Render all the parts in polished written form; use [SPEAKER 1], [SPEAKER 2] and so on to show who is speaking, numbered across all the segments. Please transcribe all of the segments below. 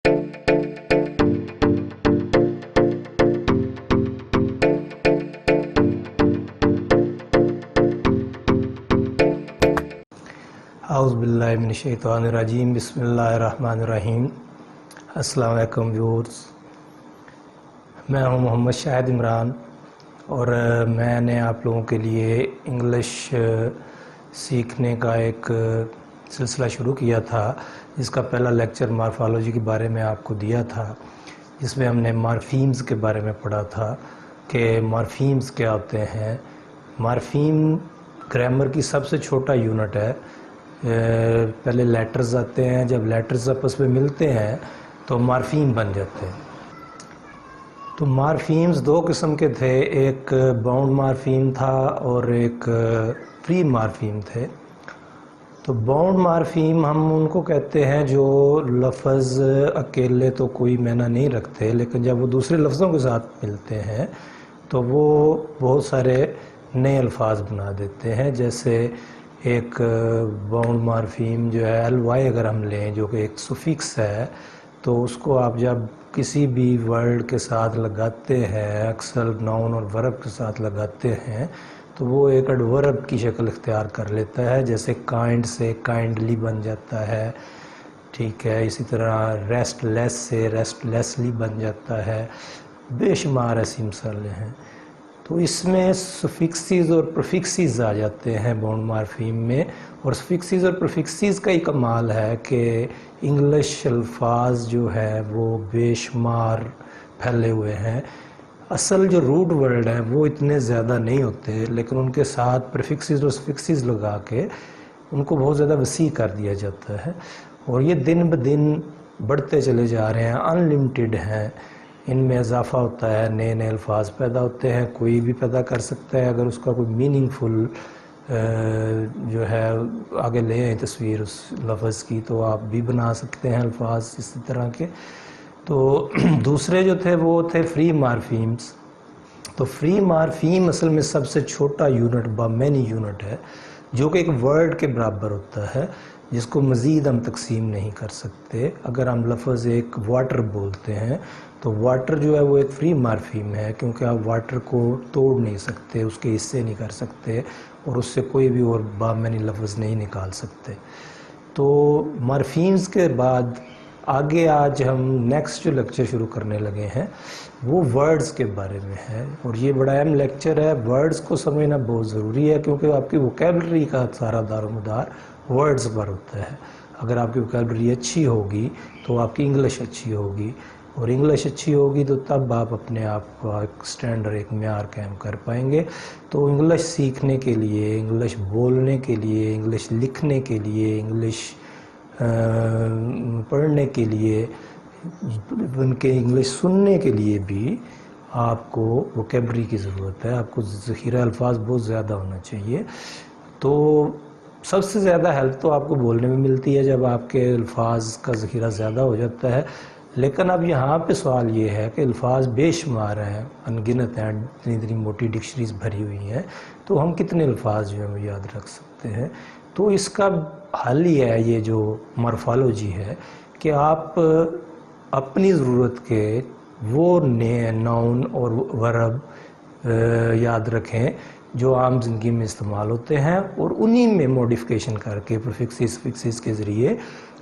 [SPEAKER 1] اعوذ باللہ من الشیطان الرجیم، بسم اللہ الرحمن الرحیم۔ السلام علیکم ویورز، میں ہوں محمد شاہد عمران اور میں نے آپ لوگوں کے لیے انگلش سیکھنے کا ایک سلسلہ شروع کیا تھا، جس کا پہلا لیکچر مارفالوجی کے بارے میں آپ کو دیا تھا، جس میں ہم نے مارفیمز کے بارے میں پڑھا تھا کہ مارفیمز کیا ہوتے ہیں۔ مارفیم گرامر کی سب سے چھوٹا یونٹ ہے۔ پہلے لیٹرز آتے ہیں، جب لیٹرز آپس میں ملتے ہیں تو مارفیم بن جاتے ہیں۔ تو مارفیمز دو قسم کے تھے، ایک باؤنڈ مارفیم تھا اور ایک فری مارفیم تھے۔ تو باؤنڈ مارفیم ہم ان کو کہتے ہیں جو لفظ اکیلے تو کوئی معنی نہیں رکھتے، لیکن جب وہ دوسرے لفظوں کے ساتھ ملتے ہیں تو وہ بہت سارے نئے الفاظ بنا دیتے ہیں۔ جیسے ایک باؤنڈ مارفیم جو ہے ایل وائی اگر ہم لیں، جو کہ ایک سفکس ہے، تو اس کو آپ جب کسی بھی ورڈ کے ساتھ لگاتے ہیں، اکثر ناؤن اور ورب کے ساتھ لگاتے ہیں، تو وہ ایک ایڈورب کی شکل اختیار کر لیتا ہے۔ جیسے کائنڈ سے کائنڈلی بن جاتا ہے، ٹھیک ہے، اسی طرح ریسٹ لیس سے ریسٹ لیسلی بن جاتا ہے، بے شمار ایسی مثالیں ہیں۔ تو اس میں سفکسز اور پریفکسز آ جاتے ہیں باؤنڈ مارفیم میں، اور سفکسز اور پریفکسز کا ہی کمال ہے کہ انگلش الفاظ جو ہے وہ بے شمار پھیلے ہوئے ہیں۔ اصل جو روٹ ورڈ ہیں وہ اتنے زیادہ نہیں ہوتے، لیکن ان کے ساتھ پریفکسز اور سفکسز لگا کے ان کو بہت زیادہ وسیع کر دیا جاتا ہے، اور یہ دن بدن بڑھتے چلے جا رہے ہیں، ان لمیٹڈ ہیں۔ ان میں اضافہ ہوتا ہے، نئے نئے الفاظ پیدا ہوتے ہیں، کوئی بھی پیدا کر سکتا ہے اگر اس کا کوئی میننگ فل جو ہے آگے لے آئیں تصویر اس لفظ کی، تو آپ بھی بنا سکتے ہیں الفاظ اسی طرح کے۔ تو دوسرے جو تھے وہ تھے فری مارفیمز۔ تو فری مارفیم اصل میں سب سے چھوٹا یونٹ مینی یونٹ ہے، جو کہ ایک ورڈ کے برابر ہوتا ہے، جس کو مزید ہم تقسیم نہیں کر سکتے۔ اگر ہم لفظ ایک واٹر بولتے ہیں تو واٹر جو ہے وہ ایک فری مارفیم ہے، کیونکہ آپ واٹر کو توڑ نہیں سکتے، اس کے حصے نہیں کر سکتے، اور اس سے کوئی بھی اور بامعنی لفظ نہیں نکال سکتے۔ تو مارفیمز کے بعد آگے آج ہم نیکسٹ جو لیکچر شروع کرنے لگے ہیں وہ ورڈز کے بارے میں ہے، اور یہ بڑا اہم لیکچر ہے۔ ورڈز کو سمجھنا بہت ضروری ہے، کیونکہ آپ کی ووکیبلری کا سارا دار و مدار ورڈز پر ہوتا ہے۔ اگر آپ کی ووکیبلری اچھی ہوگی تو آپ کی انگلش اچھی ہوگی، اور انگلش اچھی ہوگی تو تب آپ اپنے آپ کو ایک سٹینڈرڈ، ایک معیار قائم کر پائیں گے۔ تو انگلش سیکھنے کے لیے، انگلش بولنے کے لیے، انگلش لکھنے کے لیے، انگلش پڑھنے کے لیے، ان کے انگلش سننے کے لیے بھی آپ کو ووکیبلری کی ضرورت ہے، آپ کو ذخیرہ الفاظ بہت زیادہ ہونا چاہیے۔ تو سب سے زیادہ ہیلپ تو آپ کو بولنے میں ملتی ہے جب آپ کے الفاظ کا ذخیرہ زیادہ ہو جاتا ہے، لیکن اب یہاں پہ سوال یہ ہے کہ الفاظ بے شمار ہیں، ان گنت ہیں، اتنی موٹی ڈکشنریز بھری ہوئی ہیں، تو ہم کتنے الفاظ جو ہیں وہ یاد رکھ سکتے ہیں؟ تو اس کا حل ہی ہے یہ جو مارفالوجی ہے، کہ آپ اپنی ضرورت کے وہ نئے ناؤن اور ورب یاد رکھیں جو عام زندگی میں استعمال ہوتے ہیں، اور انہی میں موڈیفیکیشن کر کے پریفکسز فکسز کے ذریعے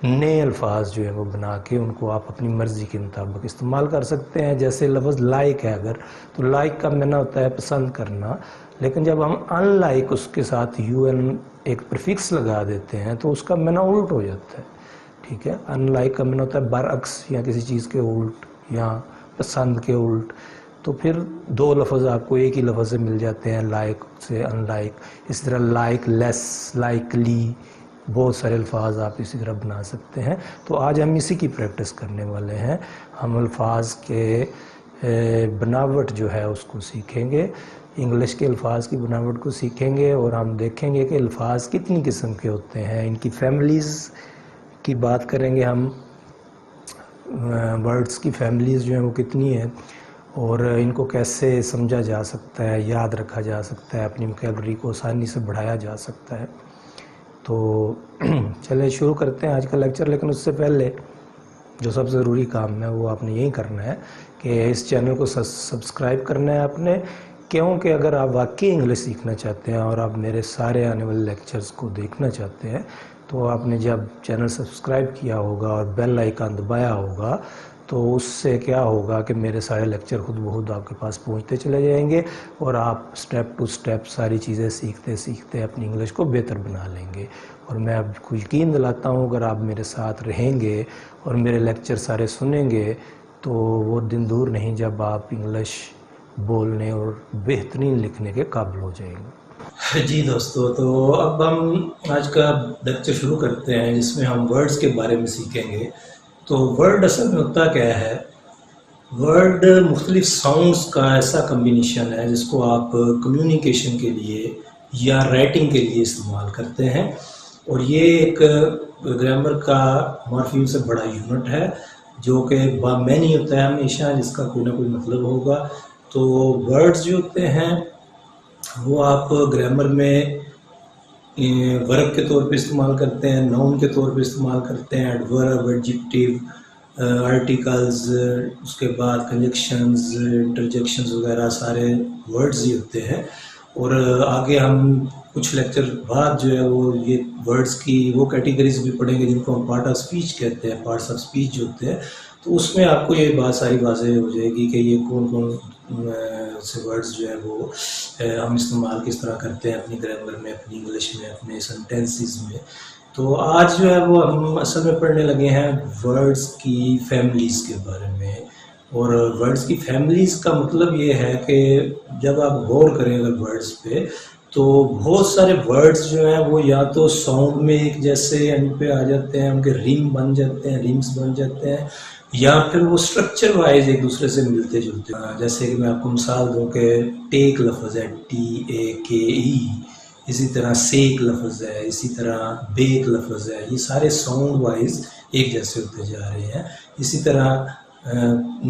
[SPEAKER 1] نئے الفاظ جو ہیں وہ بنا کے ان کو آپ اپنی مرضی کے مطابق استعمال کر سکتے ہیں۔ جیسے لفظ لائک ہے، اگر تو لائک کا معنی ہوتا ہے پسند کرنا، لیکن جب ہم ان لائک اس کے ساتھ یو این ایک پریفکس لگا دیتے ہیں تو اس کا معنی الٹ ہو جاتا ہے، ٹھیک ہے۔ ان لائک کا معنی ہوتا ہے برعکس، یا کسی چیز کے الٹ، یا پسند کے الٹ۔ تو پھر دو لفظ آپ کو ایک ہی لفظ سے مل جاتے ہیں، لائک سے ان لائک۔ اس طرح لائک لیس، لائکلی، بہت سارے الفاظ آپ اسی طرح بنا سکتے ہیں۔ تو آج ہم اسی کی پریکٹس کرنے والے ہیں، ہم الفاظ کے بناوٹ جو ہے اس کو سیکھیں گے، انگلش کے الفاظ کی بناوٹ کو سیکھیں گے، اور ہم دیکھیں گے کہ الفاظ کتنی قسم کے ہوتے ہیں، ان کی فیملیز کی بات کریں گے ہم، ورڈز کی فیملیز جو ہیں وہ کتنی ہیں، اور ان کو کیسے سمجھا جا سکتا ہے، یاد رکھا جا سکتا ہے، اپنی ووکیبلری کو آسانی سے بڑھایا جا سکتا ہے۔ تو چلیں شروع کرتے ہیں آج کا لیکچر، لیکن اس سے پہلے جو سب سے ضروری کام ہے وہ آپ نے یہی کرنا ہے کہ اس چینل کو سبسکرائب کرنا ہے آپ نے، کیونکہ اگر آپ واقعی انگلش سیکھنا چاہتے ہیں اور آپ میرے سارے آنے والے لیکچرز کو دیکھنا چاہتے ہیں تو آپ نے جب چینل سبسکرائب کیا ہوگا اور بیل آئیکن دبایا ہوگا تو اس سے کیا ہوگا کہ میرے سارے لیکچر خود بخود آپ کے پاس پہنچتے چلے جائیں گے اور آپ سٹیپ ٹو سٹیپ ساری چیزیں سیکھتے سیکھتے اپنی انگلش کو بہتر بنا لیں گے۔ اور میں اب کو یقین دلاتا ہوں اگر آپ میرے ساتھ رہیں گے اور میرے لیکچر سارے سنیں گے تو وہ دن دور نہیں جب آپ انگلش بولنے اور بہترین لکھنے کے قابل ہو جائیں گے۔ جی دوستو، تو اب ہم آج کا لیکچر شروع کرتے ہیں جس میں ہم ورڈز کے بارے میں سیکھیں گے۔ تو ورڈ اصل میں ہوتا کیا ہے؟ ورڈ مختلف ساؤنڈز کا ایسا کمبینیشن ہے جس کو آپ کمیونیکیشن کے لیے یا رائٹنگ کے لیے استعمال کرتے ہیں، اور یہ ایک گرامر کا مورفیم سے بڑا یونٹ ہے جو کہ بامعنی ہوتا ہے ہمیشہ، جس کا کوئی نہ کوئی مطلب ہوگا۔ تو ورڈز جو ہوتے ہیں وہ آپ گرامر میں ورب کے طور پہ استعمال کرتے ہیں، ناؤن کے طور پہ استعمال کرتے ہیں، ایڈورب، ایڈجیکٹیو، آرٹیکلز، اس کے بعد کنجکشنز، انٹرجیکشنز وغیرہ سارے ورڈز ہی ہوتے ہیں۔ اور آگے ہم کچھ لیکچر بعد جو ہے وہ یہ ورڈز کی وہ کیٹیگریز بھی پڑھیں گے جن کو ہم پارٹ آف اسپیچ کہتے ہیں، پارٹس آف اسپیچ جو ہوتے ہیں۔ تو اس میں آپ کو یہ بات ساری واضح ہو جائے گی کہ یہ کون کون سے ورڈز جو ہے وہ ہم استعمال کس طرح کرتے ہیں اپنی گرامر میں، اپنی انگلش میں، اپنے سینٹینسز میں۔ تو آج جو ہے وہ ہم اصل میں پڑھنے لگے ہیں ورڈز کی فیملیز کے بارے میں۔ اور ورڈز کی فیملیز کا مطلب یہ ہے کہ جب آپ غور کریں اگر ورڈز پہ تو بہت سارے ورڈز جو ہیں وہ یا تو ساؤنڈ میں ایک جیسے ان پہ آ جاتے ہیں، ان کے ریم بن جاتے ہیں، ریمز بن جاتے ہیں، یا پھر وہ اسٹرکچر وائز ایک دوسرے سے ملتے جلتے ہیں۔ جیسے کہ میں آپ کو مثال دوں کہ ٹیک لفظ ہے TAKE، اسی طرح سیک لفظ ہے، اسی طرح بیک لفظ ہے، یہ سارے ساؤنڈ وائز ایک جیسے ہوتے جا رہے ہیں۔ اسی طرح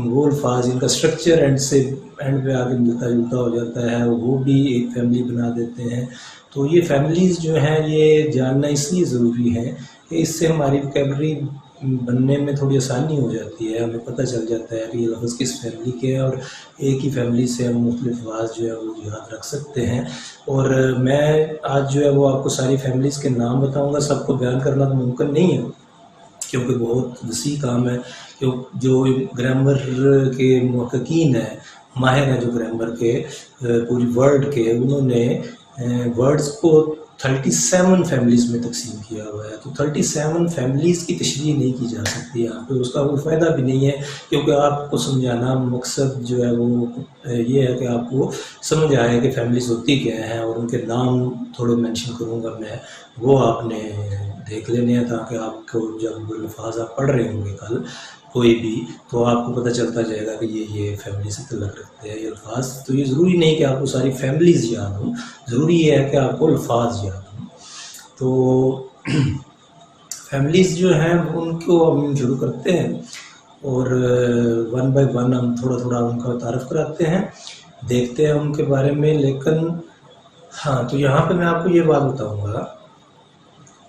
[SPEAKER 1] وہ الفاظ ان کا اسٹرکچر اینڈ پہ آگے ملتا جلتا ہو جاتا ہے، وہ بھی ایک فیملی بنا دیتے ہیں۔ تو یہ فیملیز جو ہیں یہ جاننا اس لیے ضروری ہے کہ اس سے ہماری وکیبلری بننے میں تھوڑی آسانی ہو جاتی ہے، ہمیں پتہ چل جاتا ہے کہ یہ لفظ کس فیملی کے ہے، اور ایک ہی فیملی سے ہم مختلف الفاظ جو ہے وہ یاد رکھ سکتے ہیں۔ اور میں آج جو ہے وہ آپ کو ساری فیملیز کے نام بتاؤں گا، سب کو بیان کرنا تو ممکن نہیں ہے کیونکہ بہت وسیع کام ہے۔ جو گرامر کے محققین ہیں، ماہر ہیں جو گرامر کے پوری ورلڈ کے، انہوں نے ورڈز کو 37 فیملیز میں تقسیم کیا ہوا ہے۔ تو 37 فیملیز کی تشریح نہیں کی جا سکتی یہاں پہ، اس کا کوئی فائدہ بھی نہیں ہے کیونکہ آپ کو سمجھانا مقصد جو ہے وہ یہ ہے کہ آپ کو سمجھ آئے کہ فیملیز ہوتی کیا ہیں، اور ان کے نام تھوڑے مینشن کروں گا میں، وہ آپ نے دیکھ لینے ہیں تاکہ آپ کو جب الفاظ آپ پڑھ رہے ہوں گے کل کوئی بھی تو آپ کو پتہ چلتا جائے گا کہ یہ فیملی سے تعلق رکھتے ہیں یہ الفاظ۔ تو یہ ضروری نہیں کہ آپ کو ساری فیملیز یاد ہوں، ضروری یہ ہے کہ آپ کو الفاظ یاد ہوں۔ تو فیملیز جو ہیں ان کو ہم شروع کرتے ہیں اور ون بائی ون ہم تھوڑا تھوڑا ان کا تعارف کراتے ہیں، دیکھتے ہیں ان کے بارے میں۔ لیکن ہاں، تو یہاں پہ میں آپ کو یہ بات بتاؤں گا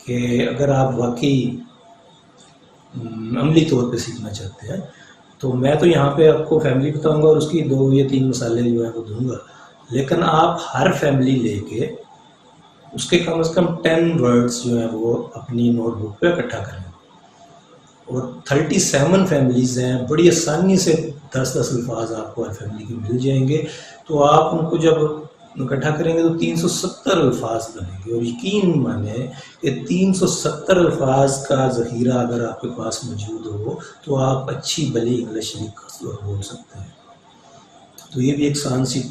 [SPEAKER 1] کہ اگر آپ واقعی عملی طور پہ سیکھنا چاہتے ہیں تو میں تو یہاں پہ آپ کو فیملی بتاؤں گا اور اس کی 2 یا 3 مثالیں جو ہیں وہ دوں گا، لیکن آپ ہر فیملی لے کے اس کے کم از کم 10 ورڈز جو ہیں وہ اپنی نوٹ بک پہ اکٹھا کریں۔ اور 37 فیملیز ہیں، بڑی آسانی سے 10 الفاظ آپ کو ہر فیملی کے مل جائیں گے۔ تو آپ ان کو جب اکٹھا کریں گے تو 370 الفاظ بنیں گے، اور یقین مانیں کہ 370 الفاظ کا ذخیرہ اگر آپ کے پاس موجود ہو تو آپ اچھی بھلی انگلش بول سکتے ہیں۔ تو یہ بھی ایک آسان سی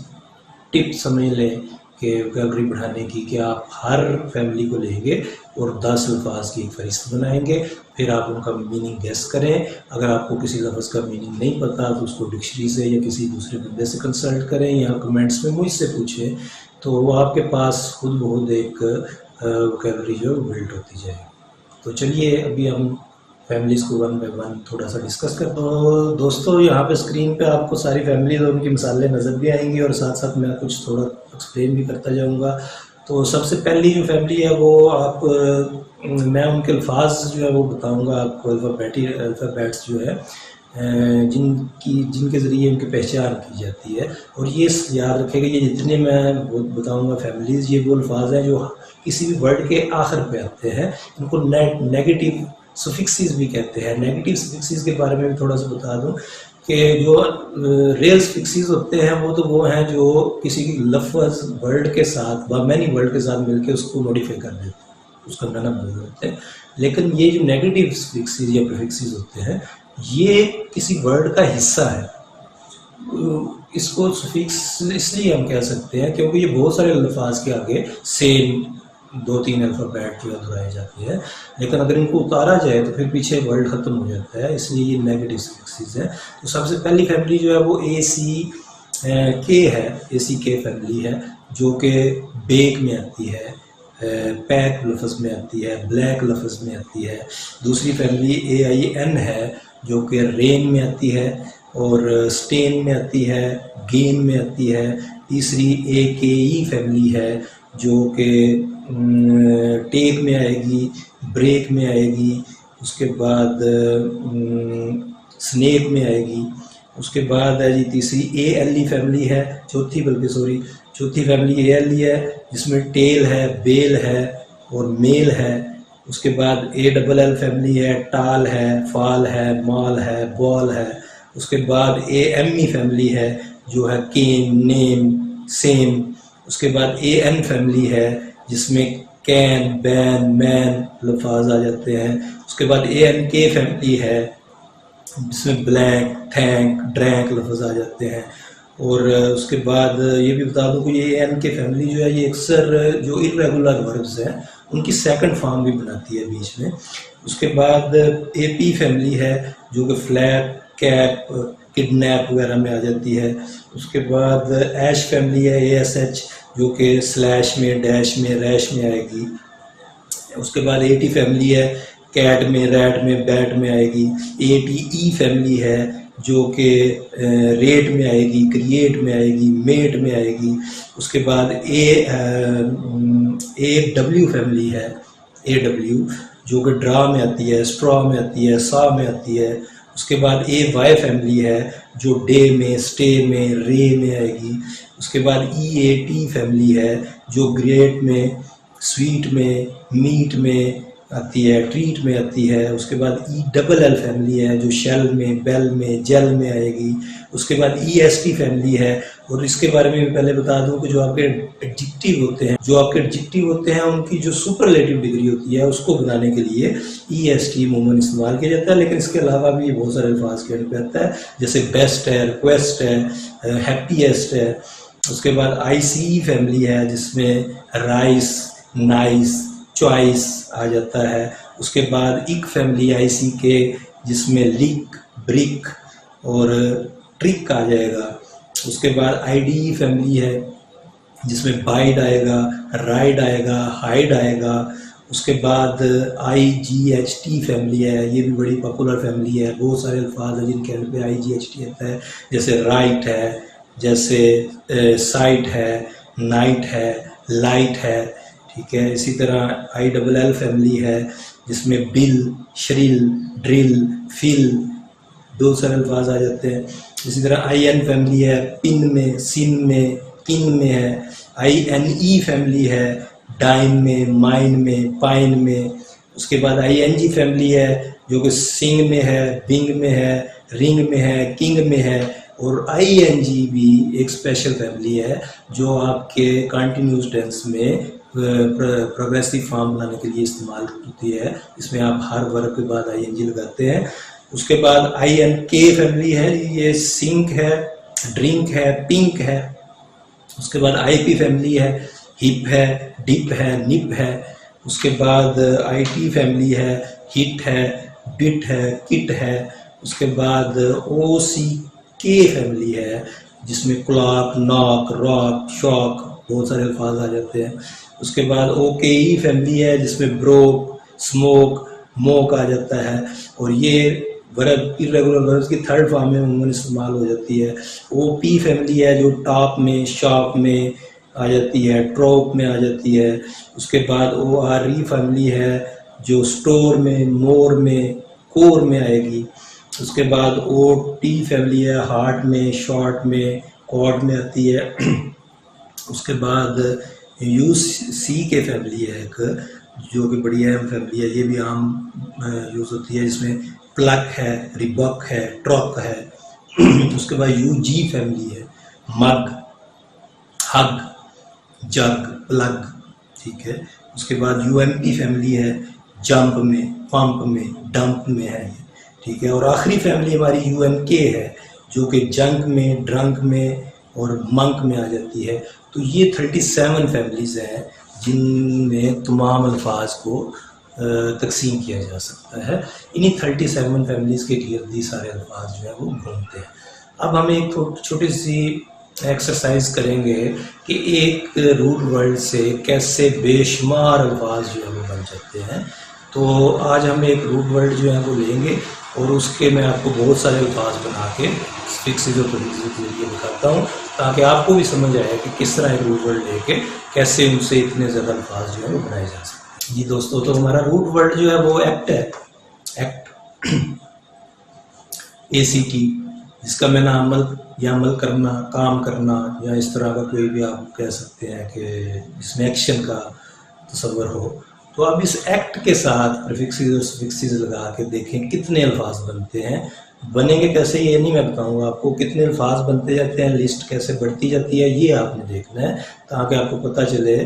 [SPEAKER 1] ٹپ سمجھ لیں کہ وکیبلری بڑھانے کی، کہ آپ ہر فیملی کو لیں گے اور 10 الفاظ کی ایک فہرست بنائیں گے، پھر آپ ان کا میننگ گیس کریں۔ اگر آپ کو کسی لفظ کا میننگ نہیں پتہ تو اس کو ڈکشنری سے یا کسی دوسرے بندے سے کنسلٹ کریں یا کمنٹس میں مجھ سے پوچھیں، تو وہ آپ کے پاس خود بخود ایک وکیبلری جو بلڈ ہوتی جائے۔ تو چلیے ابھی ہم فیملیز کو 1 بائی 1 تھوڑا سا ڈسکس کرتے ہیں۔ تو دوستو یہاں پہ اسکرین پہ آپ کو ساری فیملیز اور ان کی مثالیں نظر بھی آئیں گی، اور ساتھ ساتھ میں کچھ تھوڑا ایکسپلین بھی کرتا جاؤں گا۔ تو سب سے پہلی جو فیملی ہے وہ آپ میں ان کے الفاظ جو ہے وہ بتاؤں گا آپ کو، الفابیٹس جو ہے جن کے ذریعے ان کی پہچان کی جاتی ہے. اور یہ یاد رکھے گا یہ جتنے میں بتاؤں گا فیملیز، یہ وہ الفاظ ہیں جو کسی بھی ورڈ کے آخر پہ آتے ہیں. ان کو نیگیٹو سفکسز بھی کہتے ہیں. نیگیٹو سفکسز کے بارے میں بھی تھوڑا سا بتا دوں کہ جو ریئل سفکسز ہوتے ہیں وہ ہیں جو کسی لفظ ورڈ کے ساتھ مینی ورڈ کے ساتھ مل کے اس کو موڈیفائی کر دیتے ہیں، اس کا معنی بدل دیتے ہیں. لیکن یہ جو نیگیٹو سفکسز یا پریفکسز ہوتے ہیں یہ کسی ورڈ کا حصہ ہے. اس کو سفکس اس لیے ہم کہہ سکتے ہیں کیونکہ یہ بہت سارے الفاظ کے آگے سیم 2-3 الفابیٹ جو ہے دہرائے جاتے ہیں، لیکن اگر ان کو اتارا جائے تو پھر پیچھے ورڈ ختم ہو جاتا ہے. اس لیے یہ نیگیٹو سفکسز ہے. تو سب سے پہلی فیملی جو ہے وہ ACK ہے. ACK فیملی ہے جو کہ بیک میں آتی ہے، پیک لفظ میں آتی ہے، بلیک لفظ میں آتی ہے. دوسری فیملی AIN ہے جو کہ رین میں آتی ہے اور سٹین میں آتی ہے، گین میں آتی ہے. تیسری AKE فیملی ہے جو کہ ٹیک میں آئے گی، بریک میں آئے گی. اس کے بعد سنیک میں آئے گی. اس کے بعد ہے جی تیسری ALE فیملی ہے، چوتھی فیملی ALE ہے جس میں ٹیل ہے، بیل ہے اور میل ہے. اس کے بعد ALL فیملی ہے، ٹال ہے، فال ہے، مال ہے، بال ہے. اس کے بعد AME فیملی ہے جو ہے کین، نیم، سیم. اس کے بعد AN فیملی ہے جس میں کین، بین، مین الفاظ آ جاتے ہیں. اس کے بعد ANK فیملی ہے جس میں بلینک، تھینک، ڈرینک لفظ آ جاتے ہیں. اور اس کے بعد یہ بھی بتا دوں کہ یہ ANK فیملی جو ہے یہ اکثر جو irregular وربز ہیں ان کی سیکنڈ فارم بھی بناتی ہے بیچ میں. اس کے بعد AP فیملی ہے جو کہ فلیپ، کیپ، کڈنیپ وغیرہ میں آ جاتی ہے. اس کے بعد ایش فیملی ہے ASH جو کہ سلیش میں، ڈیش میں، ریش میں آئے گی. اس کے بعد AT فیملی ہے، کیٹ میں، ریٹ میں، بیٹ میں آئے گی. ATE فیملی ہے جو کہ ریٹ میں آئے گی، کریٹ میں آئے گی، میٹ میں آئے گی. اس کے بعد AW فیملی ہے، AW جو کہ ڈرا میں آتی ہے، اسٹرا میں آتی ہے، سا میں آتی ہے. اس کے بعد AY فیملی ہے جو ڈے میں، اسٹے میں، رے میں آئے گی. اس کے بعد EAT فیملی ہے جو گریٹ میں، سویٹ میں، میٹ میں آتی ہے، ٹریٹ میں آتی ہے. اس کے بعد ELL فیملی ہے جو شیل میں، بیل میں، جیل میں آئے گی. اس کے بعد EST فیملی ہے. اور اس کے بارے میں بھی پہلے بتا دوں کہ جو آپ کے ایڈجیکٹیو ہوتے ہیں ان کی جو سپرلیٹو ڈگری ہوتی ہے اس کو بنانے کے لیے EST عموماً استعمال کیا جاتا ہے. لیکن اس کے علاوہ بھی بہت سارے الفاظ کے پہ آتا ہے جیسے بیسٹ ہے، ریکویسٹ ہے، ہیپیسٹ ہے. اس کے بعد ICE فیملی ہے جس میں رائس، نائس، چوائس آ جاتا ہے. اس کے بعد ایک فیملی ICK جس میں لک، برک اور ٹرک آ جائے گا. اس کے بعد IDE فیملی ہے جس میں بائڈ آئے گا، رائڈ آئے گا، ہائڈ آئے گا. اس کے بعد IGHT فیملی ہے، یہ بھی بڑی پاپولر فیملی ہے. بہت سارے الفاظ ہیں جن کے اینڈ پہ IGHT آتا ہے جیسے رائٹ ہے، جیسے سائٹ ہے، نائٹ ہے، لائٹ ہے. ٹھیک ہے. اسی طرح ILL فیملی ہے جس میں بل، شریل، ڈرل، فل بہت سارے الفاظ آ جاتے ہیں. اسی طرح IN فیملی ہے، پن میں، سن میں، کن میں ہے. INE فیملی ہے ڈائن میں، مائن میں، پائن میں. اس کے بعد ING فیملی ہے جو کہ سنگ میں ہے، بنگ میں ہے، رنگ میں ہے، کنگ میں ہے. اور ING بھی ایک اسپیشل فیملی ہے جو آپ کے کنٹینیوس ٹینس میں پروگریسو فارم بنانے کے لیے استعمال ہوتی ہے. اس میں آپ ہر ورب کے بعد ING لگاتے ہیں. اس کے بعد INK فیملی ہے، یہ سنک ہے، ڈرنک ہے، پنک ہے. اس کے بعد IP فیملی ہے، ہپ ہے، ڈپ ہے، نپ ہے. اس کے بعد IT فیملی ہے، ہٹ ہے، بٹ ہے، کٹ ہے. اس کے بعد OCK فیملی ہے جس میں کلاک، ناک، راک، شاک بہت سارے الفاظ آ جاتے ہیں. اس کے بعد OKE فیملی ہے جس میں بروک، اسموک، موک آ جاتا ہے. اور یہ ورب irregular وربز کی تھرڈ فارم میں عموماً استعمال ہو جاتی ہے. OP فیملی ہے جو ٹاپ میں، شاپ میں آ جاتی ہے، ٹروپ میں آ جاتی ہے. اس کے بعد او آر ای فیملی ہے جو اسٹور میں، مور میں، کور میں آئے گی. اس کے بعد او ٹی فیملی ہے، ہارٹ میں، شارٹ میں، کوڈ میں آتی ہے. اس کے بعد یو سی کے فیملی ہے ایک جو کہ بڑی اہم فیملی ہے، یہ بھی عام یوز ہوتی ہے، جس میں پلگ ہے، ریبک ہے، ٹرک ہے. اس کے بعد یو جی فیملی ہے، مگ، ہگ، جگ، پلگ، ٹھیک ہے. اس کے بعد یو ایم پی فیملی ہے، جمپ میں، پمپ میں، ڈمپ میں ہے یہ، ٹھیک ہے. اور آخری فیملی ہماری یو ایم کے ہے جو کہ جنک میں، ڈرنک میں اور منک میں آ جاتی ہے. تو یہ 37 فیملیز ہیں جن میں تمام الفاظ کو تقسیم کیا جا سکتا ہے. انہی 37 فیملیز کے گرد ہی سارے الفاظ جو ہیں وہ گھومتے ہیں. اب ہم ایک چھوٹی سی ایکسرسائز کریں گے کہ ایک روٹ ورڈ سے کیسے بے شمار الفاظ جو ہیں وہ بن جاتے ہیں. تو آج ہم ایک روٹ ورڈ جو ہے وہ لیں گے اور اس کے میں آپ کو بہت سارے الفاظ بنا کے فکسز اور پریفکسز کے ذریعے دکھاتا ہوں تاکہ آپ کو بھی سمجھ آئے کہ کس طرح ایک روٹ ورڈ لے کے کیسے ان سے اتنے زیادہ الفاظ جو ہے وہ بنائے جا سکتے ہیں. جی دوستو، تو ہمارا روٹ ورڈ جو ہے وہ ایکٹ ہے. ایکٹ، اے سی ٹی، جس کا میں نے عمل یا عمل کرنا، کام کرنا یا اس طرح کا کوئی بھی آپ کہہ سکتے ہیں کہ جس میں ایکشن کا تصور ہو. تو اب اس ایکٹ کے ساتھ پریفکسز اور سفکسز لگا کے دیکھیں کتنے الفاظ بنتے ہیں. بنیں گے کیسے یہ نہیں میں بتاؤں گا آپ کو، کتنے الفاظ بنتے جاتے ہیں، لسٹ کیسے بڑھتی جاتی ہے یہ آپ نے دیکھنا ہے تاکہ آپ کو پتہ چلے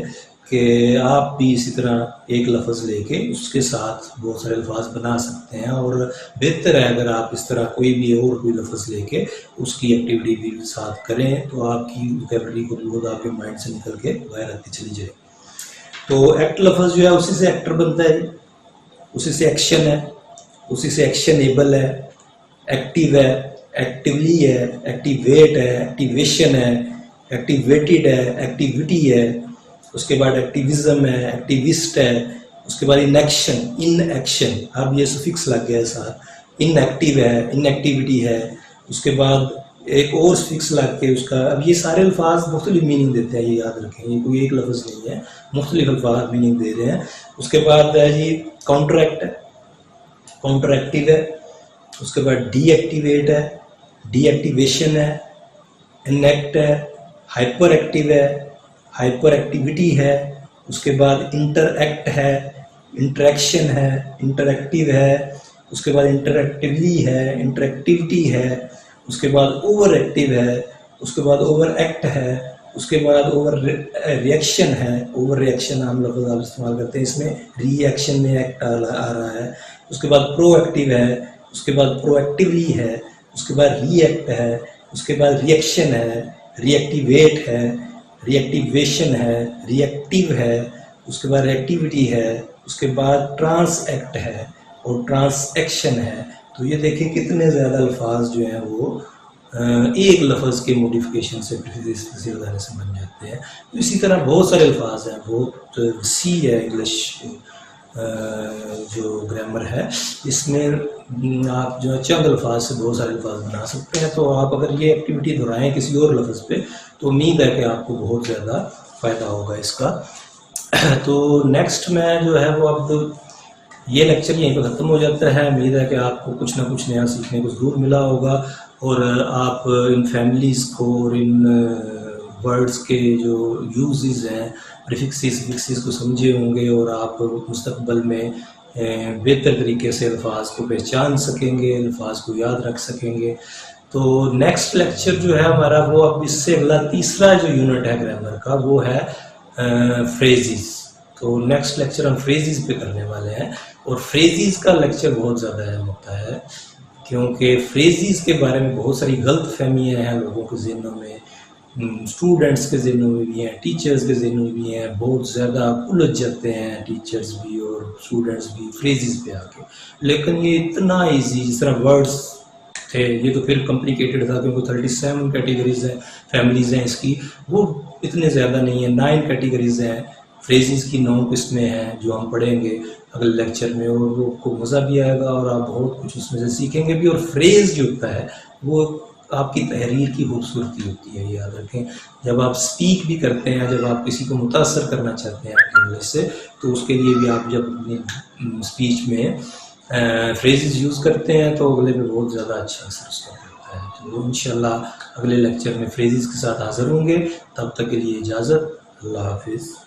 [SPEAKER 1] کہ آپ بھی اسی طرح ایک لفظ لے کے اس کے ساتھ بہت سارے الفاظ بنا سکتے ہیں. اور بہتر ہے اگر آپ اس طرح کوئی بھی اور کوئی لفظ لے کے اس کی ایکٹیویٹی بھی ساتھ کریں تو آپ کی ووکیبلری کو بھی آپ کے مائنڈ سے نکل کے باہر آتی چلی جائے. تو ایکٹ لفظ جو ہے اسی سے ایکٹر بنتا ہے، اسی سے ایکشن ہے، اسی سے ایکشنیبل ہے، ایکٹیو ہے، ایکٹیولی ہے، ایکٹیویٹ ہے، ایکٹیویشن ہے، ایکٹیویٹیڈ ہے، ایکٹیویٹی ہے. اس کے بعد ایکٹیویزم ہے، ایکٹیوسٹ ہے. اس کے بعد ان ایکشن، ان ایکشن، اب یہ سفکس لگ گیا ہے ساتھ، ان ایکٹیو ہے، ان ایکٹیویٹی ہے. اس کے بعد ایک اور سفکس لگ کے اس کا، اب یہ سارے الفاظ مختلف میننگ دیتے ہیں، یہ یاد رکھیں، یہ کوئی ایک لفظ نہیں ہے، مختلف الفاظ میننگ دے رہے ہیں. اس کے بعد ہے جی کاؤنٹر ایکٹ ہے، کاؤنٹر ایکٹیو ہے. اس کے بعد ڈی ایکٹیویٹ ہے، ڈی ایکٹیویشن ہے، انیکٹ ہے، ہائپر ایکٹیو ہے، ہائپر ایکٹیویٹی ہے. اس کے بعد انٹر ایکٹ ہے، انٹریکشن ہے، انٹر ایکٹیو ہے. اس کے بعد انٹر ایکٹیولی ہے، انٹر ایکٹیوٹی ہے. اس کے بعد اوور ایکٹیو ہے. اس کے بعد اوور ایکٹ ہے. اس کے بعد اوور ریئیکشن ہے، اوور ریئیکشن عام لفظ آپ استعمال کرتے ہیں، اس میں ری ایکشن میں ایکٹ آ رہا ہے. اس کے بعد پرو ایکٹیو ہے. اس کے بعد پرو ایکٹیولی ہے. اس کے بعد ری ایکٹ ہے. اس کے بعد ری ایکشن ہے، ری ایکٹیویٹ ہے، ری ایکٹیویشن ہے، ری ایکٹیو ہے. اس کے بعد ایکٹیویٹی ہے. اس کے بعد ٹرانس ایکٹ ہے اور ٹرانس ایکشن ہے. تو یہ دیکھیں کتنے زیادہ الفاظ جو ہیں وہ ایک لفظ کے موڈیفیکیشن سے لگانے سے بن جاتے ہیں. اسی طرح بہت سارے الفاظ ہیں، بہت وسیع ہے انگلش جو گرامر ہے، اس میں آپ جو ہے چند الفاظ سے بہت سارے الفاظ بنا سکتے ہیں. تو آپ اگر یہ ایکٹیویٹی دہرائیں کسی اور لفظ پہ تو امید ہے کہ آپ کو بہت زیادہ فائدہ ہوگا اس کا. تو نیکسٹ میں جو ہے وہ اب یہ لیکچر یہیں پہ ختم ہو جاتا ہے. امید ہے کہ آپ کو کچھ نہ کچھ نیا سیکھنے کو ضرور ملا ہوگا اور آپ ان فیملیز کو اور ان ورڈز کے جو یوزز ہیں، پریفکسز فکسز کو سمجھے ہوں گے اور آپ مستقبل میں بہتر طریقے سے الفاظ کو پہچان سکیں گے، الفاظ کو یاد رکھ سکیں گے. تو نیکسٹ لیکچر جو ہے ہمارا وہ اب اس سے اگلا تیسرا جو یونٹ ہے گرامر کا وہ ہے فریزز. تو نیکسٹ لیکچر ہم فریزز پہ کرنے والے ہیں اور فریزز کا لیکچر بہت زیادہ اہم ہوتا ہے کیونکہ فریزز کے بارے میں بہت ساری غلط فہمیاں ہیں لوگوں کے ذہنوں میں، اسٹوڈنٹس کے ذہنوں میں بھی ہیں، ٹیچرز کے ذہنوں میں بھی ہیں. بہت زیادہ الجھ جاتے ہیں ٹیچرز بھی اور اسٹوڈنٹس بھی فریزز پہ آ کے. لیکن یہ اتنا ایزی، جس طرح ورڈز تھے یہ تو پھر کمپلیکیٹڈ تھا کیونکہ 37 کیٹیگریز ہیں، فیملیز ہیں اس کی، وہ اتنے زیادہ نہیں ہیں. 9 کیٹیگریز ہیں فریزز کی، 9 قسمیں ہیں جو ہم پڑھیں گے اگلے لیکچر میں، اور وہ کو مزہ بھی آئے گا اور آپ بہت کچھ اس میں سے سیکھیں گے بھی. اور فریز جو ہوتا ہے وہ آپ کی تحریر کی خوبصورتی ہوتی ہے، یاد رکھیں۔ جب آپ سپیک بھی کرتے ہیں، جب آپ کسی کو متاثر کرنا چاہتے ہیں اپنی انگلش سے، تو اس کے لیے بھی آپ جب اپنی اسپیچ میں فریزز یوز کرتے ہیں تو اگلے پہ بہت زیادہ اچھا اثر اس کا پڑتا ہے۔ تو انشاءاللہ اگلے لیکچر میں فریزز کے ساتھ حاضر ہوں گے، تب تک کے لیے اجازت، اللہ حافظ۔